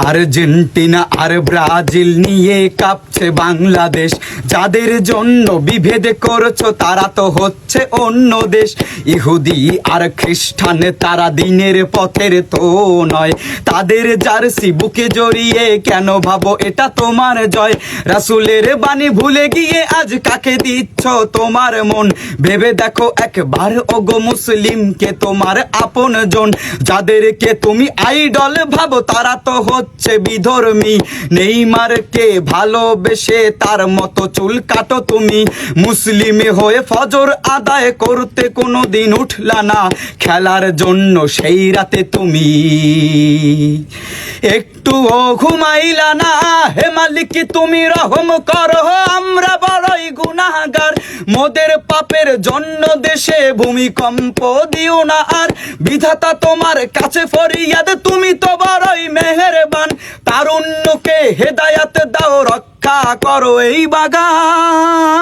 Argentina আর Brazil নিয়ে কাঁপছে বাংলাদেশ। যাদের জন্য বিভেদ করছো তারা তো হচ্ছে অন্য দেশ। ইহুদি আর খ্রিস্টান তারা দিনের পথের তো নয়, তাদের জার্সি বুকে জড়িয়ে কেন ভাবো এটা তোমার জয়। রাসূলের বাণী ভুলে গিয়ে আজ কাকে দিচ্ছ তোমার মন? ভেবে দেখো একবার ওগো মুসলিমকে তোমার আপন জন। যাদেরকে তুমি আইডল ভাবো তারা তো হচ্ছে বিধর্মী। নেইমারকে ভালোবেসে তার মতো চুল কাটো তুমি। মুসলিম হয়ে ফজর আদায় করতে কোনোদিন উঠলা না খেলার জন্য সেই রাতে তুমি। একটুও ঘুমাইলা না, হে মালিক তুমি রহম করো, আমরা বড়ই গুনাহগার। মোদের পাপের জন্য দেশে ভূমিকম্প দিও না আর। বিধাতা তোমার কাছে ফরিয়াদ, তুমি তো বড়ই মেহেরবান। তারুণ্যকে হেদায়াত দাও, রক্ষা করো এই বাগান।